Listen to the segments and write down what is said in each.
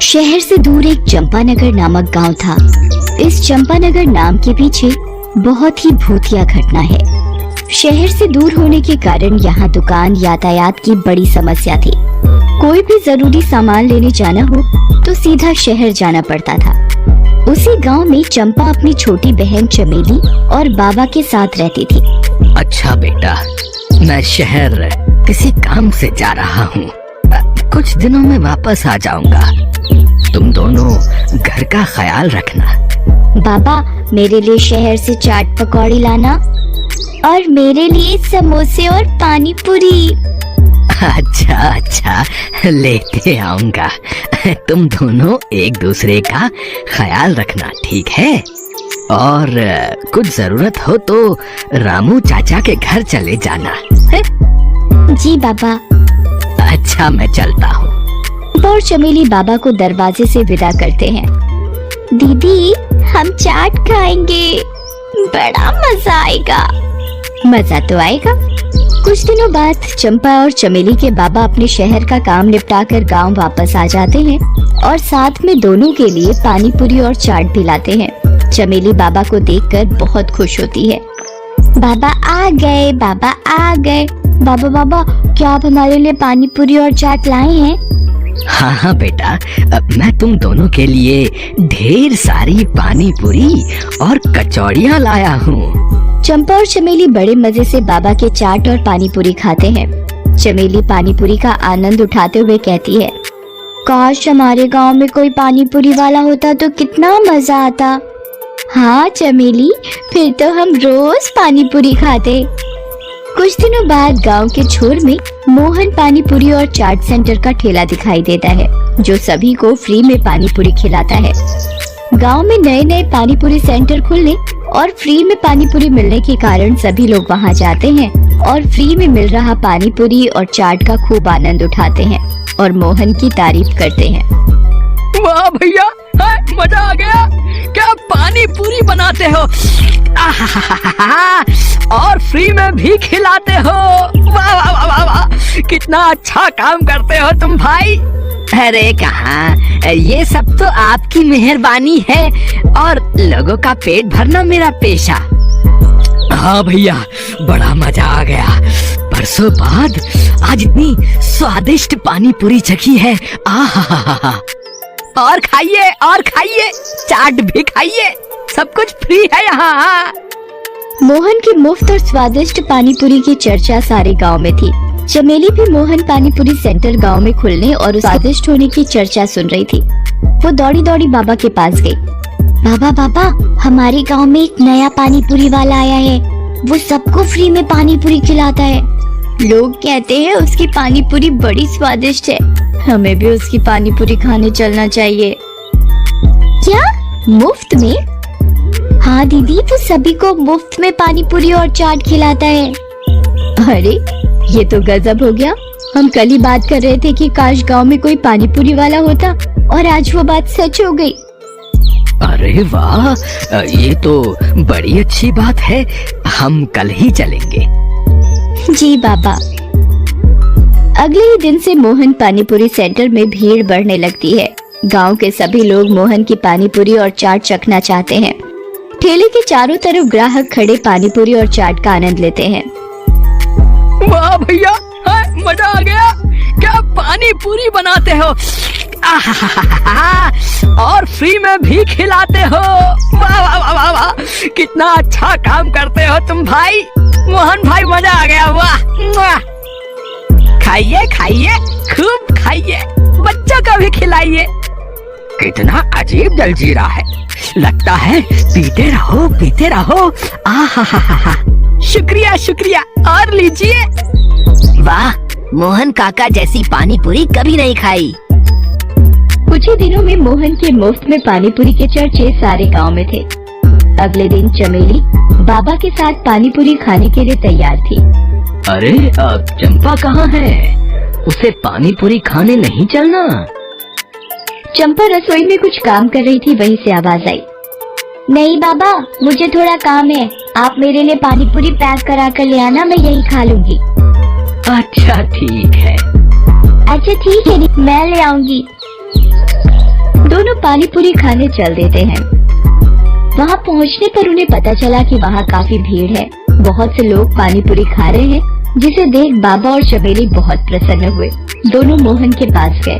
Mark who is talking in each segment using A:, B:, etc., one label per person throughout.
A: शहर से दूर एक चंपानगर नामक गांव था। इस चंपानगर नाम के पीछे बहुत ही भूतिया घटना है। शहर से दूर होने के कारण यहाँ दुकान यातायात की बड़ी समस्या थी। कोई भी जरूरी सामान लेने जाना हो तो सीधा शहर जाना पड़ता था। उसी गांव में चंपा अपनी छोटी बहन चमेली और बाबा के साथ रहती थी।
B: अच्छा बेटा, मैं शहर किसी काम से जा रहा हूँ। कुछ दिनों में वापस आ जाऊंगा। तुम दोनों घर का ख्याल रखना।
A: बाबा, मेरे लिए शहर से चाट पकौड़ी लाना और मेरे लिए समोसे और पानी पूरी।
B: अच्छा, लेते आऊंगा। तुम दोनों एक दूसरे का ख्याल रखना, ठीक है? और कुछ जरूरत हो तो रामू चाचा के घर चले जाना है?
A: जी बाबा।
B: अच्छा, मैं चलता हूँ।
A: और चमेली बाबा को दरवाजे से विदा करते हैं। दीदी, हम चाट खाएंगे, बड़ा मजा आएगा। मजा तो आएगा। कुछ दिनों बाद चंपा और चमेली के बाबा अपने शहर का काम निपटाकर गांव वापस आ जाते हैं और साथ में दोनों के लिए पानी पूरी और चाट भी लाते हैं। चमेली बाबा को देखकर बहुत खुश होती है। बाबा आ गए, बाबा आ गए। बाबा, क्या आप हमारे लिए पानी पूरी और चाट लाए हैं?
B: हाँ बेटा, मैं तुम दोनों के लिए ढेर सारी पानी पूरी और कचौड़ियाँ लाया हूँ।
A: चंपा और चमेली बड़े मजे से बाबा के चाट और पानी पूरी खाते हैं। चमेली पानी पूरी का आनंद उठाते हुए कहती है, काश हमारे गांव में कोई पानी पूरी वाला होता तो कितना मजा आता। हाँ चमेली, फिर तो हम रोज पानी पूरी खाते। कुछ दिनों बाद गांव के छोर में मोहन पानी पूरी और चाट सेंटर का ठेला दिखाई देता है, जो सभी को फ्री में पानी पूरी खिलाता है। गांव में नए नए पानी पूरी सेंटर खुलने और फ्री में पानी पूरी मिलने के कारण सभी लोग वहां जाते हैं और फ्री में मिल रहा पानी पूरी और चाट का खूब आनंद उठाते हैं और मोहन की तारीफ करते हैं।
B: वाह भैया, मजा आ गया। क्या पानी पूरी बनाते हो, और फ्री में भी खिलाते हो। वाह वाह वाह वाह, कितना अच्छा काम करते हो तुम भाई। अरे कहाँ, ये सब तो आपकी मेहरबानी है और लोगों का पेट भरना मेरा पेशा। हाँ भैया, बड़ा मजा आ गया। बरसों बाद आज इतनी स्वादिष्ट पानी पूरी चखी है। आहा, और खाइए, चाट भी खाइए, सब कुछ फ्री है यहाँ।
A: मोहन की मुफ्त और स्वादिष्ट पानी पूरी की चर्चा सारे गांव में थी। चमेली भी मोहन पानी पूरी सेंटर गांव में खुलने और उसके स्वादिष्ट होने की चर्चा सुन रही थी। वो दौड़ी दौड़ी बाबा के पास गई। बाबा, हमारे गांव में एक नया पानी पूरी वाला आया है। वो सबको फ्री में पानी पूरी खिलाता है। लोग कहते हैं उसकी पानी पूरी बड़ी स्वादिष्ट है। हमें भी उसकी पानी पूरी खाने चलना चाहिए। क्या, मुफ्त में? हाँ दीदी, वो सभी को मुफ्त में पानी पूरी और चाट खिलाता है। अरे ये तो गजब हो गया। हम कल ही बात कर रहे थे कि काश गांव में कोई पानी पूरी वाला होता और आज वो बात सच हो गई।
B: अरे वाह, ये तो बड़ी अच्छी बात है। हम कल ही चलेंगे।
A: जी बाबा। अगले ही दिन से मोहन पानी पूरी सेंटर में भीड़ बढ़ने लगती है। गांव के सभी लोग मोहन की पानी पूरी और चाट चखना चाहते हैं। ठेले के चारों तरफ ग्राहक खड़े पानी पूरी और चाट का आनंद लेते हैं।
B: वाह भैया, मजा आ गया। क्या पानी पूरी बनाते हो, और फ्री में भी खिलाते हो। वाह वाह वाह वाह वाह, कितना अच्छा काम करते हो तुम भाई। मोहन भाई, मजा आ गया। वाह, खाइए, खूब खाइए, बच्चों को भी खिलाइए। कितना अजीब जलजीरा है, लगता है पीते रहो। आहा, शुक्रिया, और लीजिए। वाह, मोहन काका जैसी पानी पूरी कभी नहीं खाई।
A: कुछ ही दिनों में मोहन के मुफ्त में पानी पूरी के चर्चे सारे गांव में थे। अगले दिन चमेली बाबा के साथ पानी पूरी खाने के लिए तैयार थी।
B: अरे चंपा कहाँ है? उसे पानी पूरी खाने नहीं चलना?
A: चंपा रसोई में कुछ काम कर रही थी, वहीं से आवाज आई। नहीं बाबा, मुझे थोड़ा काम है। आप मेरे लिए पानी पूरी पैक करा कर ले आना, मैं यही खा लूंगी।
B: अच्छा ठीक है।
A: अच्छा ठीक है, मैं ले आऊंगी। दोनों पानी पूरी खाने चल देते हैं। वहाँ पहुँचने पर उन्हें पता चला कि वहाँ काफी भीड़ है। बहुत से लोग पानी पूरी खा रहे हैं, जिसे देख बाबा और चमेली बहुत प्रसन्न हुए। दोनों मोहन के पास गए।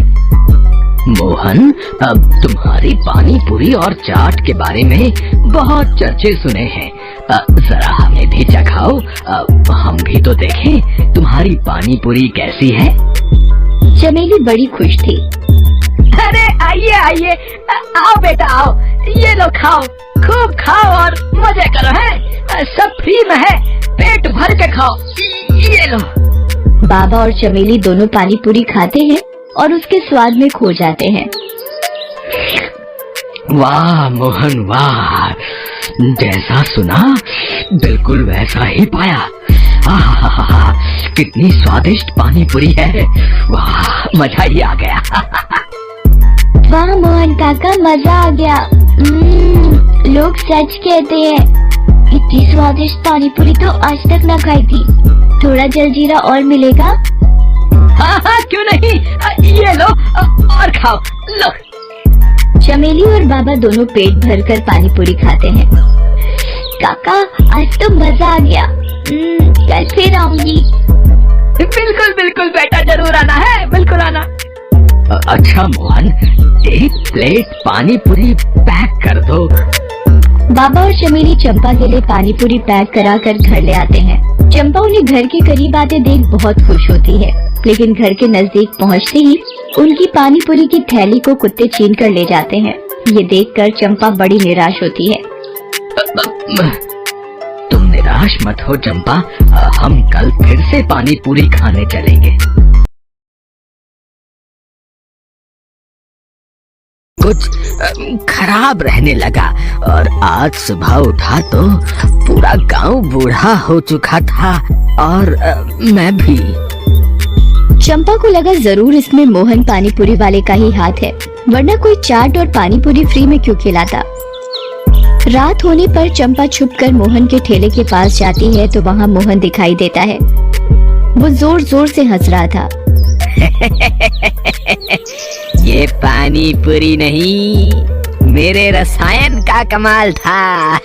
B: मोहन, अब तुम्हारी पानी पूरी और चाट के बारे में बहुत चर्चे सुने हैं। जरा हमें भी चखाओ, हम भी तो देखें तुम्हारी पानी पूरी कैसी है।
A: चमेली बड़ी खुश थी।
B: अरे आइए आइए, आओ बेटा आओ, ये लो खाओ, खूब खाओ और मजे करो है, सब फ्री में है, पेट भर के खाओ, ये लो।
A: बाबा और चमेली दोनों पानी पूरी खाते हैं और उसके स्वाद में खो जाते हैं।
B: वाह मोहन वाह, जैसा सुना बिल्कुल वैसा ही पाया। आहा, कितनी स्वादिष्ट पानी पूरी है, वाह मजा ही आ गया।
A: वाह मोहन काका, मजा आ गया। लोग सच कहते हैं, इतनी स्वादिष्ट पानी पूरी तो आज तक न खाई थी। थोड़ा जलजीरा और मिलेगा?
B: हाँ क्यों नहीं, ये लो और खाओ, लो।
A: चमेली और बाबा दोनों पेट भरकर पानी पूरी खाते हैं। काका आज तो मजा आ गया, कल फिर आऊंगी।
B: बिल्कुल बिल्कुल बेटा, जरूर आना है, बिल्कुल आना। अच्छा मोहन, एक प्लेट पानी पूरी पैक कर दो।
A: बाबा और चमेली चंपा के लिए पानी पूरी पैक करा कर घर ले आते हैं। चंपा उन्हें घर के करीब आते देख बहुत खुश होती है, लेकिन घर के नजदीक पहुंचते ही उनकी पानी पूरी की थैली को कुत्ते छीन कर ले जाते हैं। ये देखकर चंपा बड़ी निराश होती है।
B: तुम निराश मत हो चंपा, हम कल फिर से पानी पूरी खाने चलेंगे। कुछ खराब रहने लगा और आज सुबह उठा तो पूरा गांव बूढ़ा हो चुका था और मैं भी।
A: चंपा को लगा जरूर इसमें मोहन पानी पूरी वाले का ही हाथ है, वरना कोई चाट और पानी पूरी फ्री में क्यों खिलाता। रात होने पर चंपा छुपकर मोहन के ठेले के पास जाती है तो वहाँ मोहन दिखाई देता है। वो जोर जोर से हंस रहा था।
B: ये पानी पूरी नहीं, मेरे रसायन का कमाल था।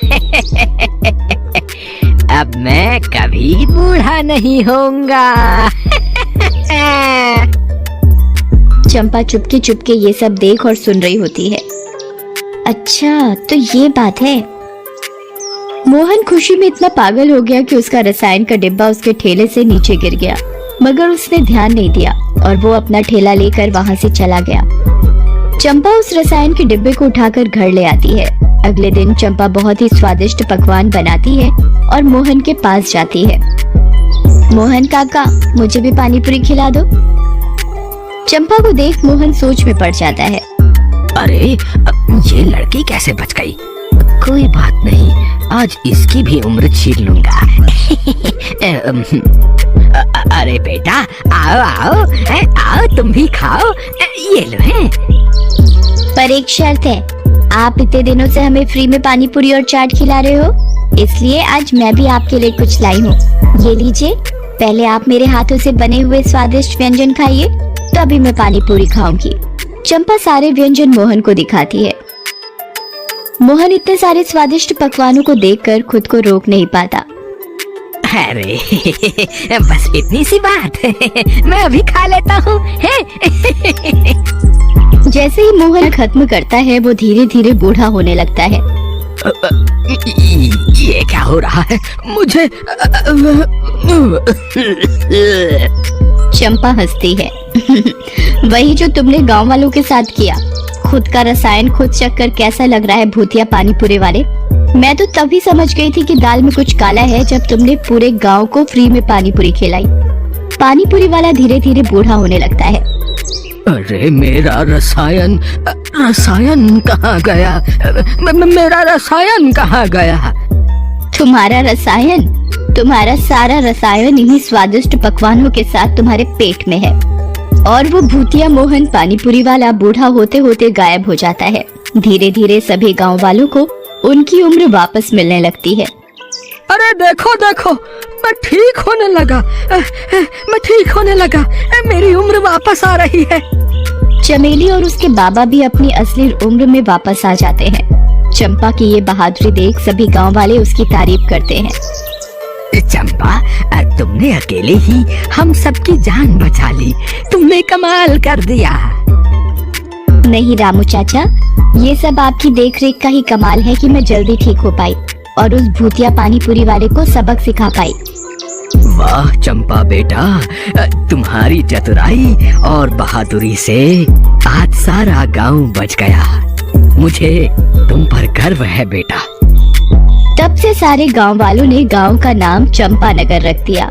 B: अब मैं कभी बूढ़ा नहीं होऊंगा।
A: चंपा चुपके चुपके ये सब देख और सुन रही होती है। अच्छा तो ये बात है। मोहन खुशी में इतना पागल हो गया कि उसका रसायन का डिब्बा उसके ठेले से नीचे गिर गया, मगर उसने ध्यान नहीं दिया और वो अपना ठेला लेकर वहाँ से चला गया। चंपा उस रसायन के डिब्बे को उठाकर घर ले आती है। अगले दिन चंपा बहुत ही स्वादिष्ट पकवान बनाती है और मोहन के पास जाती है। मोहन काका, मुझे भी पानी पूरी खिला दो। चंपा को देख मोहन सोच में पड़ जाता है।
B: अरे ये लड़की कैसे बच गई? कोई बात नहीं, आज इसकी भी उम्र छीन लूंगा। अरे बेटा आओ आओ, आओ तुम भी खाओ, ये लो है।
A: पर एक शर्त है, आप इतने दिनों से हमें फ्री में पानी पूरी और चाट खिला रहे हो, इसलिए आज मैं भी आपके लिए कुछ लाई हूँ। ये लीजिए, पहले आप मेरे हाथों से बने हुए स्वादिष्ट व्यंजन खाइए, तभी मैं पानी पूरी खाऊंगी। चंपा सारे व्यंजन मोहन को दिखाती है। मोहन इतने सारे स्वादिष्ट पकवानों को देखकर खुद को रोक नहीं पाता।
B: अरे बस इतनी सी बात, मैं अभी खा लेता हूँ।
A: जैसे ही मोहन खत्म करता है वो धीरे धीरे बूढ़ा होने लगता है।
B: ये क्या हो रहा है मुझे?
A: चंपा हंसती है। वही जो तुमने गांव वालों के साथ किया। खुद का रसायन खुद चख कर कैसा लग रहा है भूतिया पानी पूरी वाले? मैं तो तभी समझ गई थी कि दाल में कुछ काला है जब तुमने पूरे गांव को फ्री में पानी पूरी खिलाई। पानी पूरी वाला धीरे धीरे बूढ़ा होने लगता है।
B: अरे मेरा रसायन कहाँ गया? मेरा रसायन कहाँ गया?
A: तुम्हारा रसायन? तुम्हारा सारा रसायन इन्हीं स्वादिष्ट पकवानों के साथ तुम्हारे पेट में है। और वो भूतिया मोहन पानी पूरी वाला बूढ़ा होते होते गायब हो जाता है। धीरे धीरे सभी गांव वालों को उनकी उम्र वापस मिलने लगती है।
B: अरे देखो देखो, मैं ठीक होने लगा, मेरी उम्र वापस आ रही है।
A: चमेली और उसके बाबा भी अपनी असली उम्र में वापस आ जाते हैं। चंपा की ये बहादुरी देख सभी गांव वाले उसकी तारीफ करते हैं।
B: चंपा, तुमने अकेले ही हम सबकी जान बचा ली। तुमने कमाल कर दिया।
A: नहीं रामू चाचा, ये सब आपकी देखरेख का ही कमाल है कि मैं जल्दी ठीक हो पाई और उस भूतिया पानी पूरी वाले को सबक सिखा पाई।
B: वाह चंपा बेटा, तुम्हारी चतुराई और बहादुरी से आज सारा गांव बच गया। मुझे तुम पर गर्व है बेटा।
A: तब से सारे गांव वालों ने गांव का नाम चंपानगर रख दिया।